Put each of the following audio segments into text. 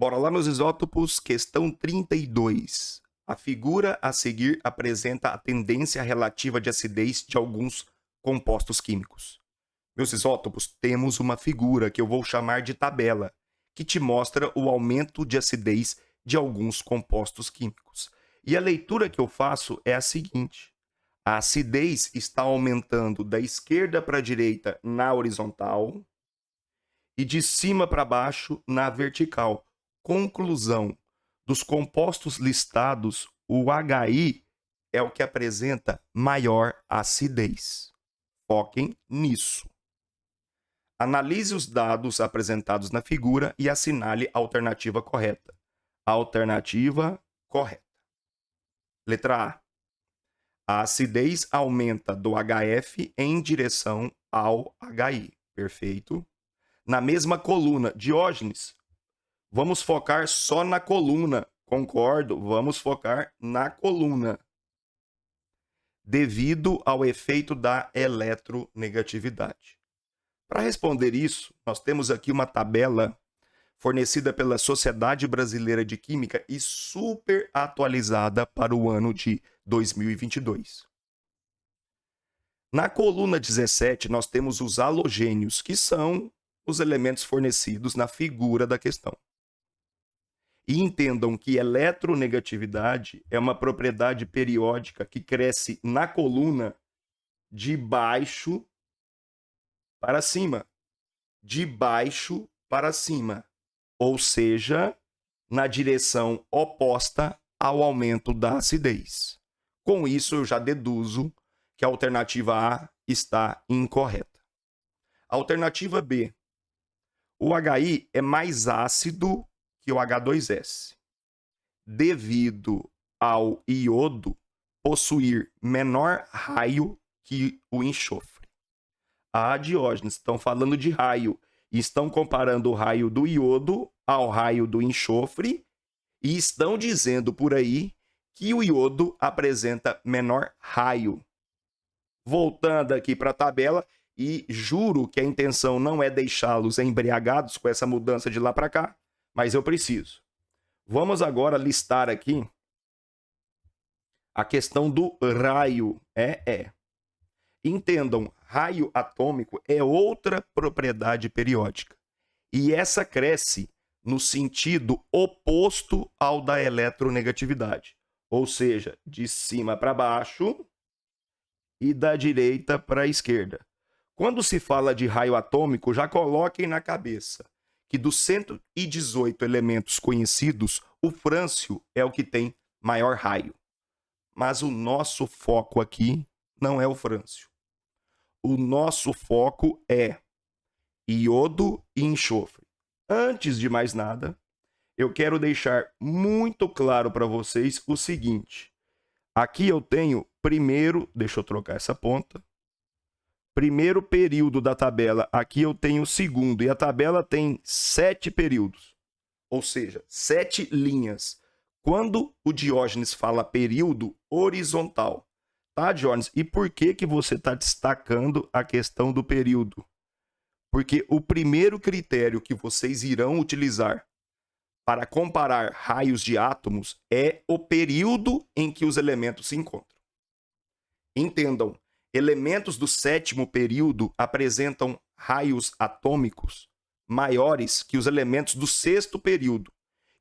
Bora lá, meus isótopos, questão 32. A figura a seguir apresenta a tendência relativa de acidez de alguns compostos químicos. Meus isótopos, temos uma figura que eu vou chamar de tabela, que te mostra o aumento de acidez de alguns compostos químicos. E a leitura que eu faço é a seguinte: a acidez está aumentando da esquerda para a direita na horizontal e de cima para baixo na vertical. Conclusão: dos compostos listados, o HI é o que apresenta maior acidez. Foquem nisso. Analise os dados apresentados na figura e assinale a alternativa correta. Alternativa correta. Letra A. A acidez aumenta do HF em direção ao HI. Perfeito. Na mesma coluna, Diógenes, vamos focar só na coluna. Concordo, vamos focar na coluna. Devido ao efeito da eletronegatividade. Para responder isso, nós temos aqui uma tabela fornecida pela Sociedade Brasileira de Química e super atualizada para o ano de 2022. Na coluna 17, nós temos os halogênios, que são os elementos fornecidos na figura da questão. E entendam que eletronegatividade é uma propriedade periódica que cresce na coluna de baixo para cima. De baixo para cima. Ou seja, na direção oposta ao aumento da acidez. Com isso, eu já deduzo que a alternativa A está incorreta. Alternativa B. O HI é mais ácido que o H2S, devido ao iodo possuir menor raio que o enxofre. Diógenes, estão falando de raio e estão comparando o raio do iodo ao raio do enxofre e estão dizendo por aí que o iodo apresenta menor raio. Voltando aqui para a tabela, e juro que a intenção não é deixá-los embriagados com essa mudança de lá para cá, mas eu preciso. Vamos agora listar aqui a questão do raio. Entendam, raio atômico é outra propriedade periódica. E essa cresce no sentido oposto ao da eletronegatividade. Ou seja, de cima para baixo e da direita para a esquerda. Quando se fala de raio atômico, já coloquem na cabeça que dos 118 elementos conhecidos, o frâncio é o que tem maior raio. Mas o nosso foco aqui não é o frâncio. O nosso foco é iodo e enxofre. Antes de mais nada, eu quero deixar muito claro para vocês o seguinte. Aqui eu tenho primeiro, deixa eu trocar essa ponta. Primeiro período da tabela, aqui eu tenho o segundo, e a tabela tem 7 períodos, ou seja, 7 linhas. Quando o Diógenes fala período horizontal, tá, Diógenes? E por que você está destacando a questão do período? Porque o primeiro critério que vocês irão utilizar para comparar raios de átomos é o período em que os elementos se encontram. Entendam. Elementos do sétimo período apresentam raios atômicos maiores que os elementos do sexto período.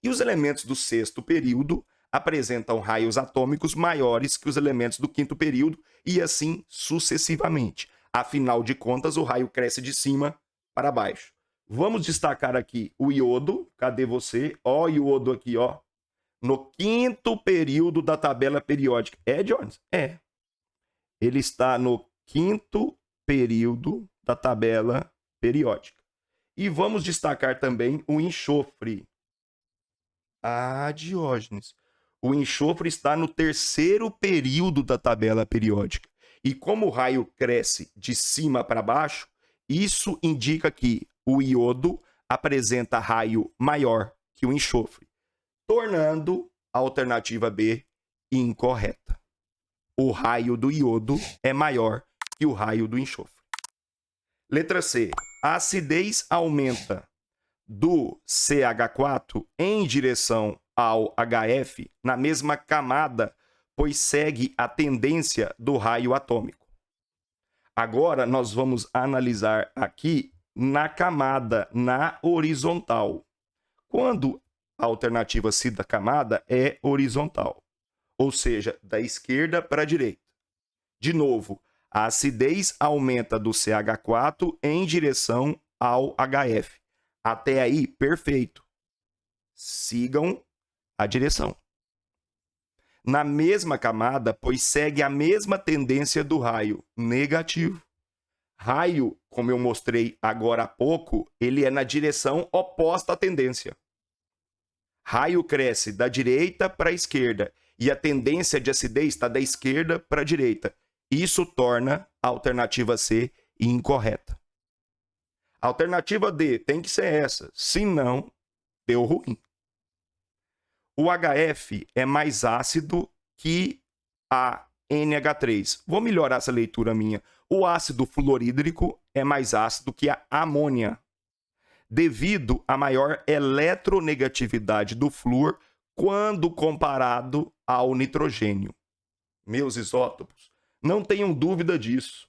E os elementos do sexto período apresentam raios atômicos maiores que os elementos do quinto período e assim sucessivamente. Afinal de contas, o raio cresce de cima para baixo. Vamos destacar aqui o iodo. Cadê você? Ó, o iodo aqui, ó. No quinto período da tabela periódica. Jones? Ele está no quinto período da tabela periódica. E vamos destacar também o enxofre. Diógenes. O enxofre está no terceiro período da tabela periódica. E como o raio cresce de cima para baixo, isso indica que o iodo apresenta raio maior que o enxofre, tornando a alternativa B incorreta. O raio do iodo é maior que o raio do enxofre. Letra C. A acidez aumenta do CH4 em direção ao HF na mesma camada, pois segue a tendência do raio atômico. Agora nós vamos analisar aqui na camada, na horizontal. Quando a alternativa C da camada é horizontal, ou seja, da esquerda para a direita. De novo, a acidez aumenta do CH4 em direção ao HF. Até aí, perfeito. Sigam a direção. Na mesma camada, pois segue a mesma tendência do raio negativo. Raio, como eu mostrei agora há pouco, ele é na direção oposta à tendência. Raio cresce da direita para a esquerda e a tendência de acidez está da esquerda para a direita. Isso torna a alternativa C incorreta. A alternativa D tem que ser essa, senão deu ruim. O HF é mais ácido que a NH3. Vou melhorar essa leitura minha. O ácido fluorídrico é mais ácido que a amônia, devido à maior eletronegatividade do flúor quando comparado ao nitrogênio. Meus isótopos, não tenham dúvida disso.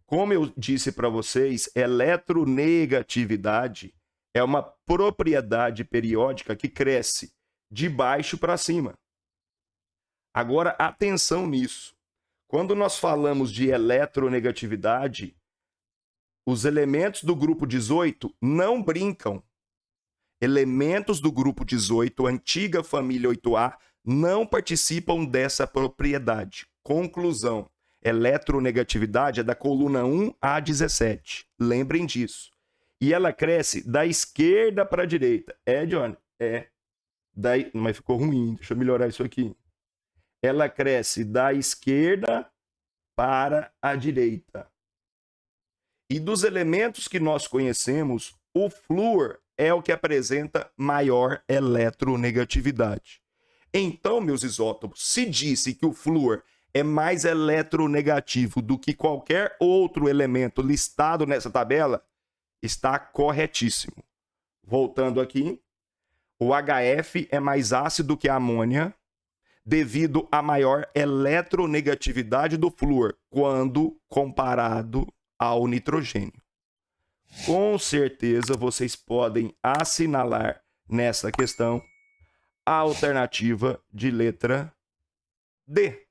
Como eu disse para vocês, eletronegatividade é uma propriedade periódica que cresce de baixo para cima. Agora, atenção nisso. Quando nós falamos de eletronegatividade, os elementos do grupo 18 não brincam. Elementos do grupo 18, antiga família 8A, não participam dessa propriedade. Conclusão: eletronegatividade é da coluna 1 a 17. Lembrem disso. E ela cresce da esquerda para a direita. É, Johnny? É. Daí, mas ficou ruim. Deixa eu melhorar isso aqui. Ela cresce da esquerda para a direita. E dos elementos que nós conhecemos, o flúor é o que apresenta maior eletronegatividade. Então, meus isótopos, se disse que o flúor é mais eletronegativo do que qualquer outro elemento listado nessa tabela, está corretíssimo. Voltando aqui, o HF é mais ácido que a amônia, devido à maior eletronegatividade do flúor quando comparado ao nitrogênio. Com certeza vocês podem assinalar nessa questão a alternativa de letra D.